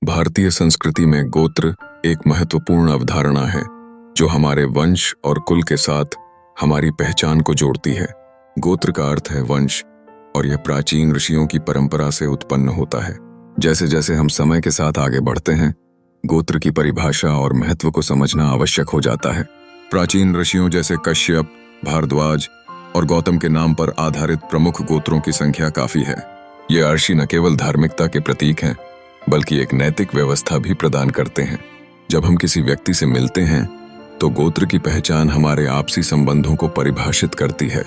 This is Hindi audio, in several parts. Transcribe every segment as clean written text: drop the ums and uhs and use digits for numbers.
भारतीय संस्कृति में गोत्र एक महत्वपूर्ण अवधारणा है जो हमारे वंश और कुल के साथ हमारी पहचान को जोड़ती है। गोत्र का अर्थ है वंश और यह प्राचीन ऋषियों की परंपरा से उत्पन्न होता है। जैसे जैसे हम समय के साथ आगे बढ़ते हैं, गोत्र की परिभाषा और महत्व को समझना आवश्यक हो जाता है। प्राचीन ऋषियों जैसे कश्यप, भारद्वाज और गौतम के नाम पर आधारित प्रमुख गोत्रों की संख्या काफी है। ये ऋषि न केवल धार्मिकता के प्रतीक हैं, बल्कि एक नैतिक व्यवस्था भी प्रदान करते हैं। जब हम किसी व्यक्ति से मिलते हैं तो गोत्र की पहचान हमारे आपसी संबंधों को परिभाषित करती है।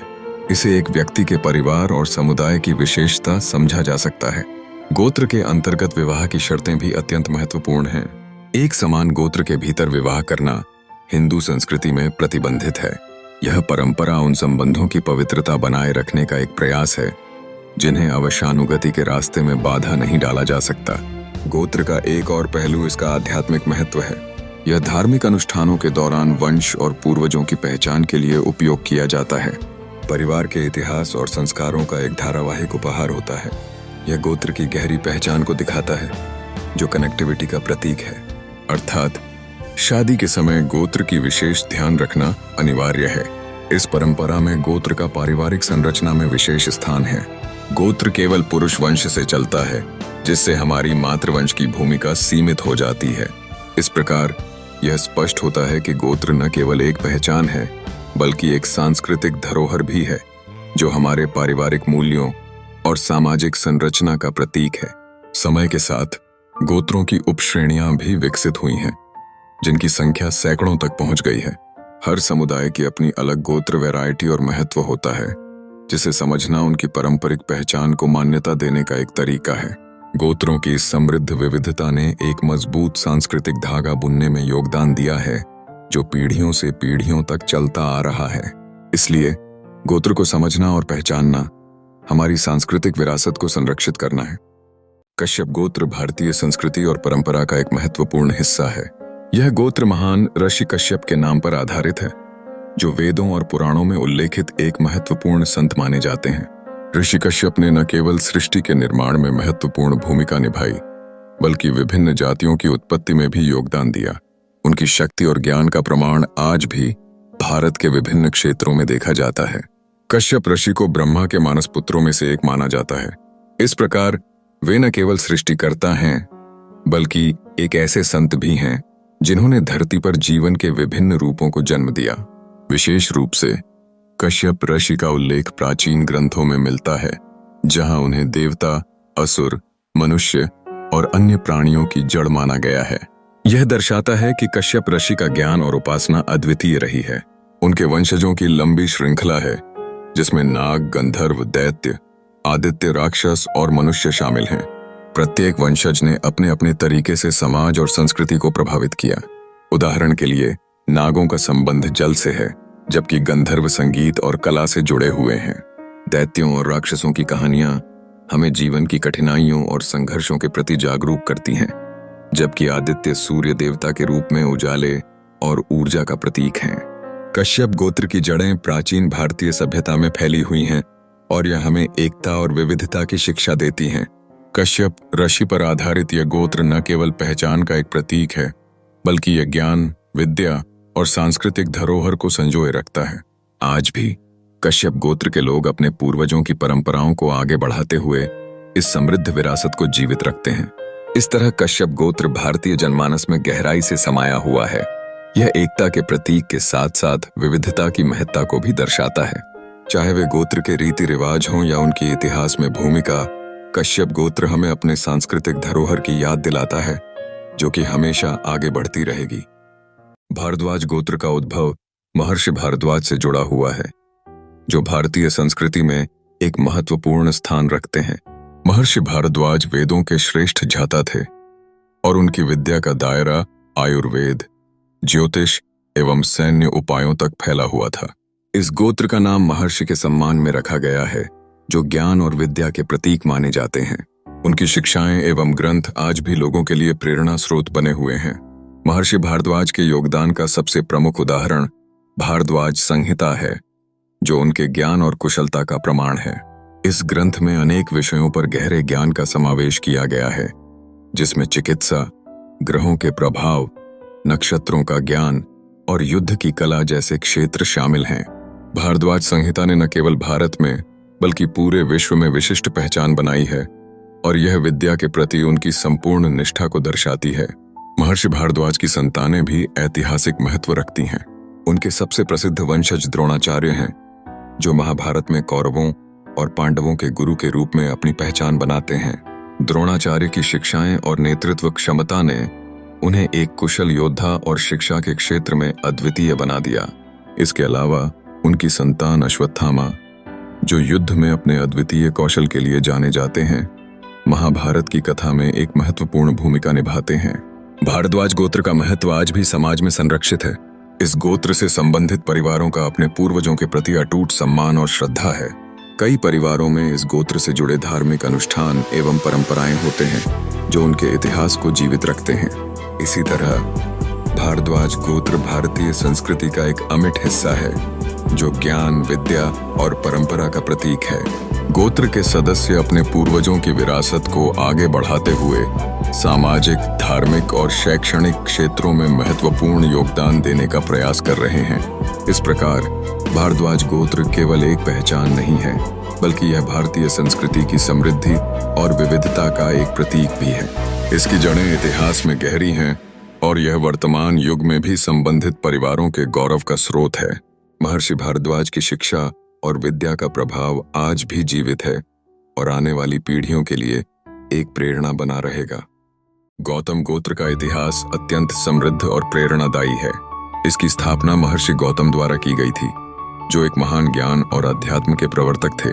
इसे एक व्यक्ति के परिवार और समुदाय की विशेषता समझा जा सकता है। गोत्र के अंतर्गत विवाह की शर्तें भी अत्यंत महत्वपूर्ण हैं। एक समान गोत्र के भीतर विवाह करना हिंदू संस्कृति में प्रतिबंधित है। यह परंपरा उन संबंधों की पवित्रता बनाए रखने का एक प्रयास है जिन्हें अवशानुगति के रास्ते में बाधा नहीं डाला जा सकता। गोत्र का एक और पहलू इसका आध्यात्मिक महत्व है। यह धार्मिक अनुष्ठानों के दौरान वंश और पूर्वजों की पहचान के लिए उपयोग किया जाता है। परिवार के इतिहास और संस्कारों का एक धारावाहिक उपहार होता है। यह गोत्र की गहरी पहचान को दिखाता है, जो कनेक्टिविटी का प्रतीक है। अर्थात शादी के समय गोत्र की विशेष ध्यान रखना अनिवार्य है। इस परंपरा में गोत्र का पारिवारिक संरचना में विशेष स्थान है। गोत्र केवल पुरुष वंश से चलता है, जिससे हमारी मातृवंश की भूमिका सीमित हो जाती है। इस प्रकार यह स्पष्ट होता है कि गोत्र न केवल एक पहचान है, बल्कि एक सांस्कृतिक धरोहर भी है, जो हमारे पारिवारिक मूल्यों और सामाजिक संरचना का प्रतीक है। समय के साथ गोत्रों की उपश्रेणियां भी विकसित हुई हैं, जिनकी संख्या सैकड़ों तक पहुंच गई है। हर समुदाय की अपनी अलग गोत्र वैरायटी और महत्व होता है, जिसे समझना उनकी पारंपरिक पहचान को मान्यता देने का एक तरीका है। गोत्रों की इस समृद्ध विविधता ने एक मजबूत सांस्कृतिक धागा बुनने में योगदान दिया है, जो पीढ़ियों से पीढ़ियों तक चलता आ रहा है। इसलिए गोत्र को समझना और पहचानना हमारी सांस्कृतिक विरासत को संरक्षित करना है। कश्यप गोत्र भारतीय संस्कृति और परंपरा का एक महत्वपूर्ण हिस्सा है। यह गोत्र महान ऋषि कश्यप के नाम पर आधारित है, जो वेदों और पुराणों में उल्लेखित एक महत्वपूर्ण संत माने जाते हैं। ऋषि कश्यप ने न केवल सृष्टि के निर्माण में महत्वपूर्ण भूमिका निभाई, बल्कि विभिन्न जातियों की उत्पत्ति में भी योगदान दिया। उनकी शक्ति और ज्ञान का प्रमाण आज भी भारत के विभिन्न क्षेत्रों में देखा जाता है। कश्यप ऋषि को ब्रह्मा के मानस पुत्रों में से एक माना जाता है। इस प्रकार वे न केवल सृष्टिकर्ता हैं, बल्कि एक ऐसे संत भी हैं जिन्होंने धरती पर जीवन के विभिन्न रूपों को जन्म दिया। विशेष रूप से कश्यप ऋषि का उल्लेख प्राचीन ग्रंथों में मिलता है, जहां उन्हें देवता, असुर, मनुष्य और अन्य प्राणियों की जड़ माना गया है। यह दर्शाता है कि कश्यप ऋषि का ज्ञान और उपासना अद्वितीय रही है। उनके वंशजों की लंबी श्रृंखला है, जिसमें नाग, गंधर्व, दैत्य, आदित्य, राक्षस और मनुष्य शामिल हैं। प्रत्येक वंशज ने अपने अपने तरीके से समाज और संस्कृति को प्रभावित किया। उदाहरण के लिए नागों का संबंध जल से है, जबकि गंधर्व संगीत और कला से जुड़े हुए हैं। दैत्यों और राक्षसों की कहानियां हमें जीवन की कठिनाइयों और संघर्षों के प्रति जागरूक करती हैं, जबकि आदित्य सूर्य देवता के रूप में उजाले और ऊर्जा का प्रतीक हैं। कश्यप गोत्र की जड़ें प्राचीन भारतीय सभ्यता में फैली हुई हैं और यह हमें एकता और विविधता की शिक्षा देती हैं। कश्यप ऋषि पर आधारित यह गोत्र न केवल पहचान का एक प्रतीक है, बल्कि यह ज्ञान, विद्या और सांस्कृतिक धरोहर को संजोए रखता है। आज भी कश्यप गोत्र के लोग अपने पूर्वजों की परंपराओं को आगे बढ़ाते हुए इस समृद्ध विरासत को जीवित रखते हैं। इस तरह कश्यप गोत्र भारतीय जनमानस में गहराई से समाया हुआ है। यह एकता के प्रतीक के साथ साथ विविधता की महत्ता को भी दर्शाता है। चाहे वे गोत्र के रीति रिवाज हों या उनकी इतिहास में भूमिका, कश्यप गोत्र हमें अपने सांस्कृतिक धरोहर की याद दिलाता है, जो कि हमेशा आगे बढ़ती रहेगी। भारद्वाज गोत्र का उद्भव महर्षि भारद्वाज से जुड़ा हुआ है, जो भारतीय संस्कृति में एक महत्वपूर्ण स्थान रखते हैं। महर्षि भारद्वाज वेदों के श्रेष्ठ ज्ञाता थे और उनकी विद्या का दायरा आयुर्वेद, ज्योतिष एवं सैन्य उपायों तक फैला हुआ था। इस गोत्र का नाम महर्षि के सम्मान में रखा गया है, जो ज्ञान और विद्या के प्रतीक माने जाते हैं। उनकी शिक्षाएं एवं ग्रंथ आज भी लोगों के लिए प्रेरणा स्रोत बने हुए हैं। महर्षि भारद्वाज के योगदान का सबसे प्रमुख उदाहरण भारद्वाज संहिता है, जो उनके ज्ञान और कुशलता का प्रमाण है। इस ग्रंथ में अनेक विषयों पर गहरे ज्ञान का समावेश किया गया है, जिसमें चिकित्सा, ग्रहों के प्रभाव, नक्षत्रों का ज्ञान और युद्ध की कला जैसे क्षेत्र शामिल हैं। भारद्वाज संहिता ने न केवल भारत में बल्कि पूरे विश्व में विशिष्ट पहचान बनाई है और यह विद्या के प्रति उनकी संपूर्ण निष्ठा को दर्शाती है। महर्षि भारद्वाज की संतानें भी ऐतिहासिक महत्व रखती हैं। उनके सबसे प्रसिद्ध वंशज द्रोणाचार्य हैं, जो महाभारत में कौरवों और पांडवों के गुरु के रूप में अपनी पहचान बनाते हैं। द्रोणाचार्य की शिक्षाएं और नेतृत्व क्षमता ने उन्हें एक कुशल योद्धा और शिक्षा के क्षेत्र में अद्वितीय बना दिया। इसके अलावा उनकी संतान अश्वत्थामा, जो युद्ध में अपने अद्वितीय कौशल के लिए जाने जाते हैं, महाभारत की कथा में एक महत्वपूर्ण भूमिका निभाते हैं। भारद्वाज गोत्र का महत्व आज भी समाज में संरक्षित है। इस गोत्र से संबंधित परिवारों का अपने पूर्वजों के प्रति अटूट सम्मान और श्रद्धा है। कई परिवारों में इस गोत्र से जुड़े धार्मिक अनुष्ठान एवं परंपराएं होते हैं जो उनके इतिहास को जीवित रखते हैं। इसी तरह भारद्वाज गोत्र भारतीय संस्कृति का एक अमिट हिस्सा है, जो ज्ञान, विद्या और परंपरा का प्रतीक है। गोत्र के सदस्य अपने पूर्वजों की विरासत को आगे बढ़ाते हुए सामाजिक, धार्मिक और शैक्षणिक क्षेत्रों में महत्वपूर्ण योगदान देने का प्रयास कर रहे हैं। इस प्रकार भारद्वाज गोत्र केवल एक पहचान नहीं है, बल्कि यह भारतीय संस्कृति की समृद्धि और विविधता का एक प्रतीक भी है। इसकी जड़ें इतिहास में गहरी हैं और यह वर्तमान युग में भी संबंधित परिवारों के गौरव का स्रोत है। महर्षि भारद्वाज की शिक्षा और विद्या का प्रभाव आज भी जीवित है और आने वाली पीढ़ियों के लिए एक प्रेरणा बना रहेगा। गौतम गोत्र का इतिहास अत्यंत समृद्ध और प्रेरणादायी है। इसकी स्थापना महर्षि गौतम द्वारा की गई थी, जो एक महान ज्ञान और अध्यात्म के प्रवर्तक थे।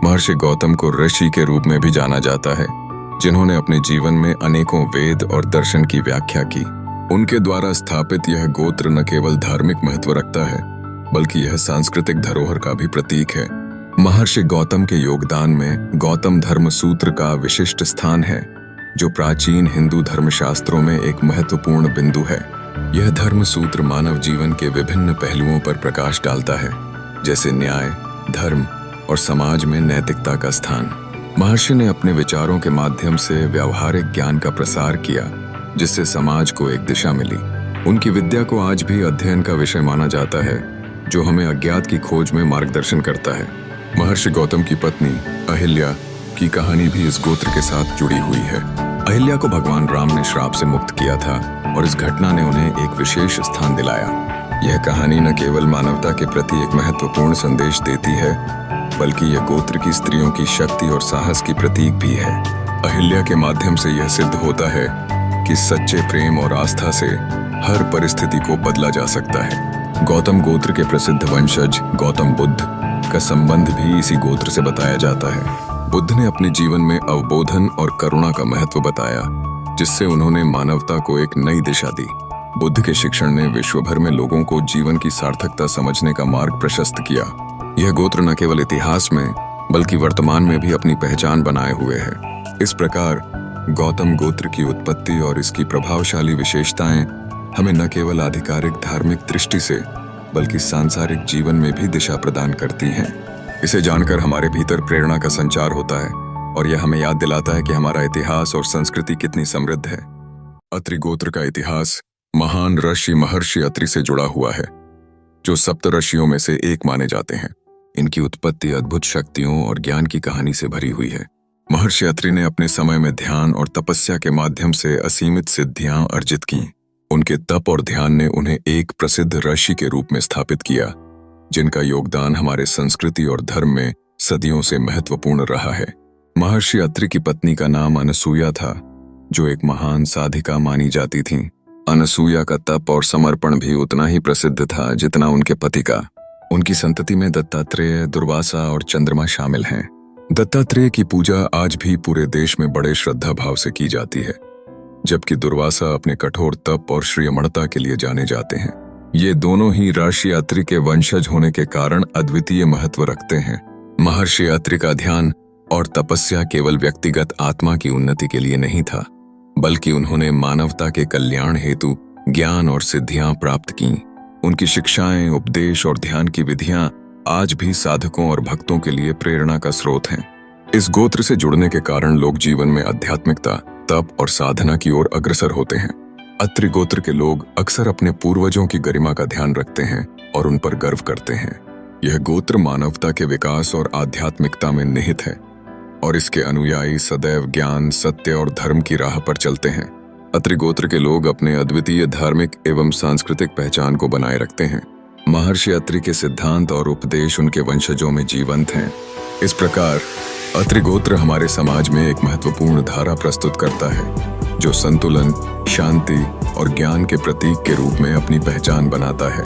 महर्षि गौतम को ऋषि के रूप में भी जाना जाता है, जिन्होंने अपने जीवन में अनेकों वेद और दर्शन की व्याख्या की। उनके द्वारा स्थापित यह गोत्र न केवल धार्मिक महत्व रखता है, बल्कि यह सांस्कृतिक धरोहर का भी प्रतीक है। महर्षि गौतम के योगदान में गौतम धर्म सूत्र का विशिष्ट स्थान है, जो प्राचीन हिंदू धर्मशास्त्रों में एक महत्वपूर्ण बिंदु है। यह धर्म सूत्र मानव जीवन के विभिन्न पहलुओं पर प्रकाश डालता है, जैसे न्याय, धर्म और समाज में नैतिकता का स्थान। महर्षि ने अपने विचारों के माध्यम से व्यावहारिक ज्ञान का प्रसार किया, जिससे समाज को एक दिशा मिली। उनकी विद्या को आज भी अध्ययन का विषय माना जाता है, जो हमें अज्ञात की खोज में मार्गदर्शन करता है। महर्षि गौतम की पत्नी अहिल्या की कहानी भी इस गोत्र के साथ जुड़ी हुई है। अहिल्या को भगवान राम ने श्राप से मुक्त किया था और इस घटना ने उन्हें एक विशेष स्थान दिलाया। यह कहानी न केवल मानवता के प्रति एक महत्वपूर्ण संदेश देती है, बल्कि यह गोत्र की स्त्रियों की शक्ति और साहस की प्रतीक भी है। अहिल्या के माध्यम से यह सिद्ध होता है कि सच्चे प्रेम और आस्था से हर परिस्थिति को बदला जा सकता है। गौतम गोत्र के प्रसिद्ध वंशज गौतम बुद्ध का संबंध भी इसी गोत्र से बताया जाता है। बुद्ध ने अपने जीवन में अवबोधन और करुणा का महत्व बताया, जिससे उन्होंने मानवता को एक नई दिशा दी। बुद्ध के शिक्षण ने विश्व भर में लोगों को जीवन की सार्थकता समझने का मार्ग प्रशस्त किया। यह गोत्र न केवल इतिहास में बल्कि वर्तमान में भी अपनी पहचान बनाए हुए है। इस प्रकार गौतम गोत्र की उत्पत्ति और इसकी प्रभावशाली विशेषताएं हमें न केवल आधिकारिक धार्मिक दृष्टि से बल्कि सांसारिक जीवन में भी दिशा प्रदान करती हैं। इसे जानकर हमारे भीतर प्रेरणा का संचार होता है और यह हमें याद दिलाता है कि हमारा इतिहास और संस्कृति कितनी समृद्ध है। अत्रि गोत्र का इतिहास महान ऋषि महर्षि अत्रि से जुड़ा हुआ है, जो सप्त ऋषियों में से एक माने जाते हैं। इनकी उत्पत्ति अद्भुत शक्तियों और ज्ञान की कहानी से भरी हुई है। महर्षि अत्रि ने अपने समय में ध्यान और तपस्या के माध्यम से असीमित सिद्धियां अर्जित की। उनके तप और ध्यान ने उन्हें एक प्रसिद्ध ऋषि के रूप में स्थापित किया, जिनका योगदान हमारे संस्कृति और धर्म में सदियों से महत्वपूर्ण रहा है। महर्षि अत्रि की पत्नी का नाम अनसूया था, जो एक महान साधिका मानी जाती थीं। अनसूया का तप और समर्पण भी उतना ही प्रसिद्ध था जितना उनके पति का। उनकी संतति में दत्तात्रेय, दुर्वासा और चंद्रमा शामिल हैं। दत्तात्रेय की पूजा आज भी पूरे देश में बड़े श्रद्धा भाव से की जाती है, जबकि दुर्वासा अपने कठोर तप और श्रीयमणता के लिए जाने जाते हैं। ये दोनों ही ऋषि अत्रि के वंशज होने के कारण अद्वितीय महत्व रखते हैं। महर्षि अत्रि का ध्यान और तपस्या केवल व्यक्तिगत आत्मा की उन्नति के लिए नहीं था, बल्कि उन्होंने मानवता के कल्याण हेतु ज्ञान और सिद्धियां प्राप्त की। उनकी शिक्षाएं, उपदेश और ध्यान की विधियां आज भी साधकों और भक्तों के लिए प्रेरणा का स्रोत हैं। इस गोत्र से जुड़ने के कारण लोग जीवन में आध्यात्मिकता, तप और साधना की ओर अग्रसर होते हैं। अत्रि गोत्र के लोग अक्सर अपने पूर्वजों की गरिमा का ध्यान रखते हैं और उन पर गर्व करते हैं। यह गोत्र मानवता के विकास और आध्यात्मिकता में निहित है और इसके अनुयायी सदैव ज्ञान, सत्य और धर्म की राह पर चलते हैं। अत्रि गोत्र के लोग अपने अद्वितीय धार्मिक एवं सांस्कृतिक पहचान को बनाए रखते हैं। महर्षि अत्रि के सिद्धांत और उपदेश उनके वंशजों में जीवंत हैं। इस प्रकार अत्रि गोत्र हमारे समाज में एक महत्वपूर्ण धारा प्रस्तुत करता है जो संतुलन, शांति और ज्ञान के प्रतीक के रूप में अपनी पहचान बनाता है।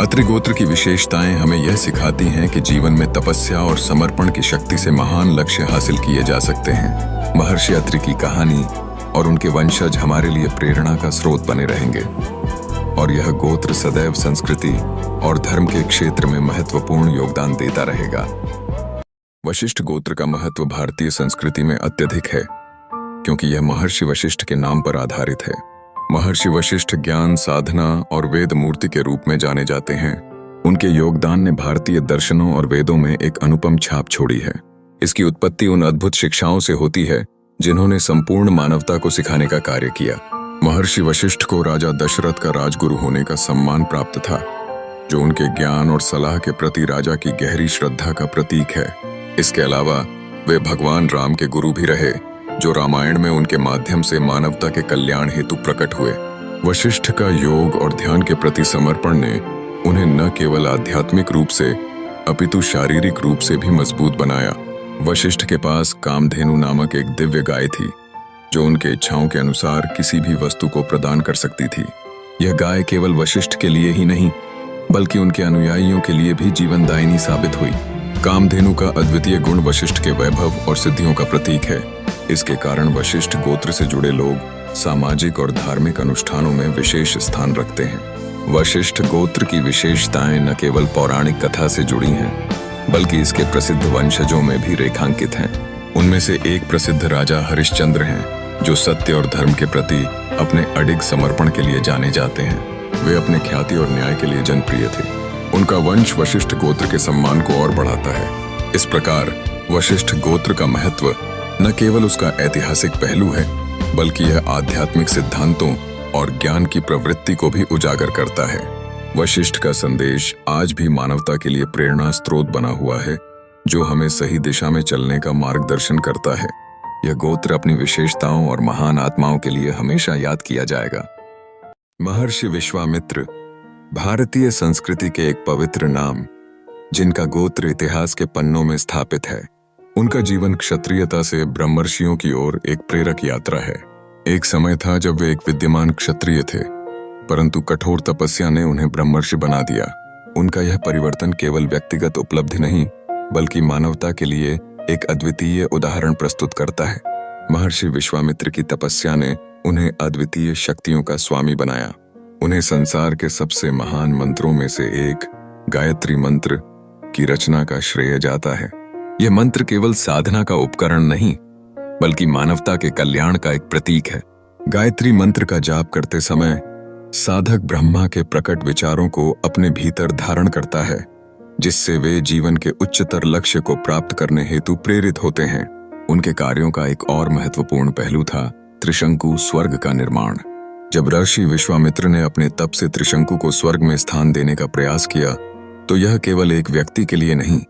अत्रि गोत्र की विशेषताएं हमें यह सिखाती हैं कि जीवन में तपस्या और समर्पण की शक्ति से महान लक्ष्य हासिल किए जा सकते हैं। महर्षि अत्रि की कहानी और उनके वंशज हमारे लिए प्रेरणा का स्रोत बने रहेंगे और यह गोत्र सदैव संस्कृति और धर्म के क्षेत्र में महत्वपूर्ण योगदान देता रहेगा। वशिष्ठ गोत्र का महत्व भारतीय संस्कृति में अत्यधिक है क्योंकि यह महर्षि वशिष्ठ के नाम पर आधारित है। महर्षि वशिष्ठ ज्ञान, साधना और वेद मूर्ति के रूप में जाने जाते हैं। उनके योगदान ने भारतीय दर्शनों और वेदों में एक अनुपम छाप छोड़ी है। इसकी उत्पत्ति उन अद्भुत शिक्षाओं से होती है जिन्होंने संपूर्ण मानवता को सिखाने का कार्य किया। महर्षि वशिष्ठ को राजा दशरथ का राजगुरु होने का सम्मान प्राप्त था, जो उनके ज्ञान और सलाह के प्रति राजा की गहरी श्रद्धा का प्रतीक है। इसके अलावा वे भगवान राम के गुरु भी रहे, जो रामायण में उनके माध्यम से मानवता के कल्याण हेतु प्रकट हुए। वशिष्ठ का योग और ध्यान के प्रति समर्पण ने उन्हें न केवल आध्यात्मिक रूप से अपितु शारीरिक रूप से भी मजबूत बनाया। वशिष्ठ के पास कामधेनु नामक एक दिव्य गाय थी जो उनके इच्छाओं के अनुसार किसी भी वस्तु को प्रदान कर सकती थी। यह गाय केवल वशिष्ठ के लिए ही नहीं बल्कि उनके अनुयायियों के लिए भी जीवनदायिनी साबित हुई। कामधेनु का अद्वितीय गुण वशिष्ठ के वैभव और सिद्धियों का प्रतीक है। इसके कारण वशिष्ठ गोत्र से जुड़े लोग सामाजिक और धार्मिक अनुष्ठानों में विशेष स्थान रखते हैं। वशिष्ठ गोत्र की विशेषताएं न केवल पौराणिक कथा से जुड़ी हैं बल्कि इसके प्रसिद्ध वंशजों में भी रेखांकित हैं। उनमें से एक प्रसिद्ध राजा हरिश्चंद्र हैं जो सत्य और धर्म के प्रति अपने अडिग समर्पण के लिए जाने जाते हैं। वे अपने ख्याति और न्याय के लिए जनप्रिय थे। उनका वंश वशिष्ठ गोत्र के सम्मान को और बढ़ाता है। इस प्रकार वशिष्ठ गोत्र का महत्व न केवल उसका ऐतिहासिक पहलू है बल्कि यह आध्यात्मिक सिद्धांतों और ज्ञान की प्रवृत्ति को भी उजागर करता है। वशिष्ठ का संदेश आज भी मानवता के लिए प्रेरणा स्रोत बना हुआ है, जो हमें सही दिशा में चलने का मार्गदर्शन करता है। यह गोत्र अपनी विशेषताओं और महान आत्माओं के लिए हमेशा याद किया जाएगा। महर्षि विश्वामित्र भारतीय संस्कृति के एक पवित्र नाम, जिनका गोत्र इतिहास के पन्नों में स्थापित है। उनका जीवन क्षत्रियता से ब्रह्मर्षियों की ओर एक प्रेरक यात्रा है। एक समय था जब वे एक विद्यमान क्षत्रिय थे, परंतु कठोर तपस्या ने उन्हें ब्रह्मर्षि बना दिया। उनका यह परिवर्तन केवल व्यक्तिगत उपलब्धि नहीं बल्कि मानवता के लिए एक अद्वितीय उदाहरण प्रस्तुत करता है। महर्षि विश्वामित्र की तपस्या ने उन्हें अद्वितीय शक्तियों का स्वामी बनाया। उन्हें संसार के सबसे महान मंत्रों में से एक गायत्री मंत्र की रचना का श्रेय जाता है। यह मंत्र केवल साधना का उपकरण नहीं बल्कि मानवता के कल्याण का एक प्रतीक है। गायत्री मंत्र का जाप करते समय साधक ब्रह्मा के प्रकट विचारों को अपने भीतर धारण करता है, जिससे वे जीवन के उच्चतर लक्ष्य को प्राप्त करने हेतु प्रेरित होते हैं। उनके कार्यों का एक और महत्वपूर्ण पहलू था त्रिशंकु स्वर्ग का निर्माण। जब ऋषि विश्वामित्र ने अपने तप से त्रिशंकु को स्वर्ग में स्थान देने का प्रयास किया तो यह केवल एक व्यक्ति के लिए नहीं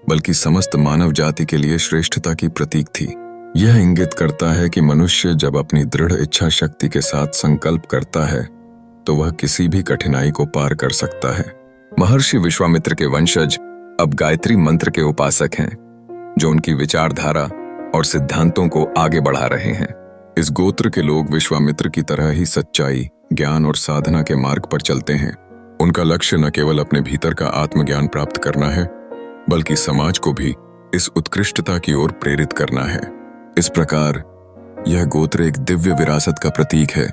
बल्कि समस्त मानव जाति के लिए श्रेष्ठता की प्रतीक थी। यह इंगित करता है कि मनुष्य जब अपनी दृढ़ इच्छा शक्ति के साथ संकल्प करता है तो वह किसी भी कठिनाई को पार कर सकता है। महर्षि विश्वामित्र के वंशज अब गायत्री मंत्र के उपासक हैं, जो उनकी विचारधारा और सिद्धांतों को आगे बढ़ा रहे हैं। इस गोत्र के लोग विश्वामित्र की तरह ही सच्चाई, ज्ञान और साधना के मार्ग पर चलते हैं। उनका लक्ष्य न केवल अपने भीतर का आत्मज्ञान प्राप्त करना है बल्कि समाज को भी इस उत्कृष्टता की ओर प्रेरित करना है। इस प्रकार यह गोत्र एक दिव्य विरासत का प्रतीक है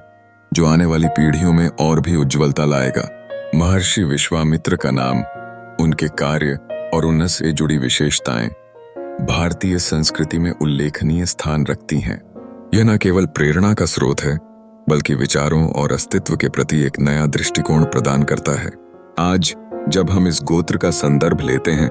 जो आने वाली पीढ़ियों में और भी उज्ज्वलता लाएगा। महर्षि विश्वामित्र का नाम, उनके कार्य और उनसे जुड़ी विशेषताएं भारतीय संस्कृति में उल्लेखनीय स्थान रखती हैं। यह न केवल प्रेरणा का स्रोत है बल्कि विचारों और अस्तित्व के प्रति एक नया दृष्टिकोण प्रदान करता है। आज जब हम इस गोत्र का संदर्भ लेते हैं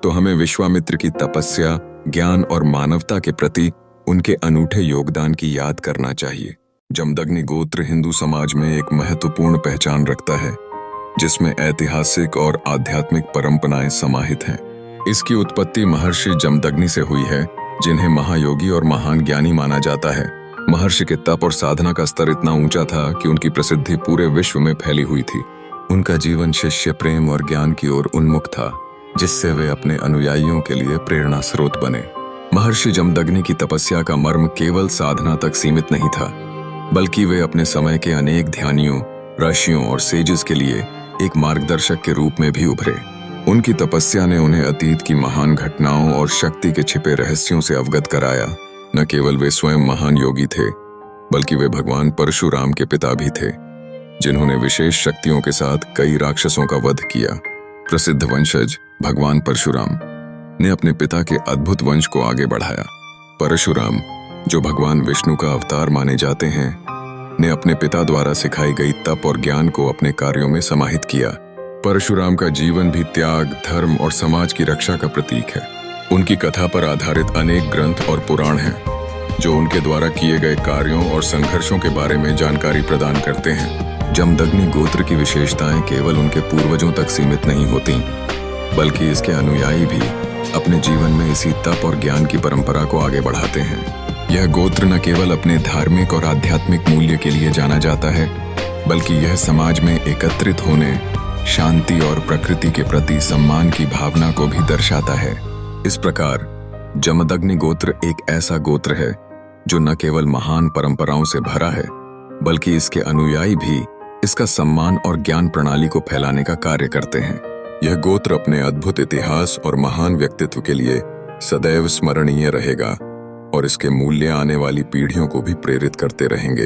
तो हमें विश्वामित्र की तपस्या, ज्ञान और मानवता के प्रति उनके अनूठे योगदान की याद करना चाहिए। जमदग्नि गोत्र हिंदू समाज में एक महत्वपूर्ण पहचान रखता है, जिसमें ऐतिहासिक और आध्यात्मिक परंपराएं समाहित हैं। इसकी उत्पत्ति महर्षि जमदग्नि से हुई है, जिन्हें महायोगी और महान ज्ञानी माना जाता है। महर्षि के तप और साधना का स्तर इतना ऊंचा था कि उनकी प्रसिद्धि पूरे विश्व में फैली हुई थी। उनका जीवन शिष्य प्रेम और ज्ञान की ओर उन्मुख था, जिससे वे अपने अनुयायियों के लिए प्रेरणा स्रोत बने। महर्षि जमदग्नि की तपस्या का मर्म केवल साधना तक सीमित नहीं था, बल्कि वे अपने समय के अनेक ध्यानियों, ऋषियों और सेजेस के लिए एक मार्गदर्शक के रूप में भी उभरे। उनकी तपस्या ने उन्हें अतीत की महान घटनाओं और शक्ति के छिपे रहस्यों से अवगत कराया। न केवल वे स्वयं महान योगी थे, बल्कि वे भगवान परशुराम के पिता भी थे, जिन्होंने विशेष शक्तियों के साथ कई राक्षसों का वध किया। प्रसिद्ध वंशज भगवान परशुराम ने अपने पिता के अद्भुत वंश को आगे बढ़ाया। परशुराम, जो भगवान विष्णु का अवतार माने जाते हैं, ने अपने पिता द्वारा सिखाई गई तप और ज्ञान को अपने कार्यों में समाहित किया। परशुराम का जीवन भी त्याग, धर्म और समाज की रक्षा का प्रतीक है। उनकी कथा पर आधारित अनेक ग्रंथ और पुराण हैं, जो उनके द्वारा किए गए कार्यों और संघर्षों के बारे में जानकारी प्रदान करते हैं। जमदग्नि गोत्र की विशेषताएं केवल उनके पूर्वजों तक सीमित नहीं होती, बल्कि इसके अनुयायी भी अपने जीवन में इसी तप और ज्ञान की परंपरा को आगे बढ़ाते हैं। यह गोत्र न केवल अपने धार्मिक और आध्यात्मिक मूल्य के लिए जाना जाता है, बल्कि यह समाज में एकत्रित होने, शांति और प्रकृति के प्रति सम्मान की भावना को भी दर्शाता है। इस प्रकार जमदग्नि गोत्र एक ऐसा गोत्र है जो न केवल महान परंपराओं से भरा है, बल्कि इसके अनुयायी भी इसका सम्मान और ज्ञान प्रणाली को फैलाने का कार्य करते हैं। यह गोत्र अपने अद्भुत इतिहास और महान व्यक्तित्व के लिए सदैव स्मरणीय रहेगा और इसके मूल्य आने वाली पीढ़ियों को भी प्रेरित करते रहेंगे।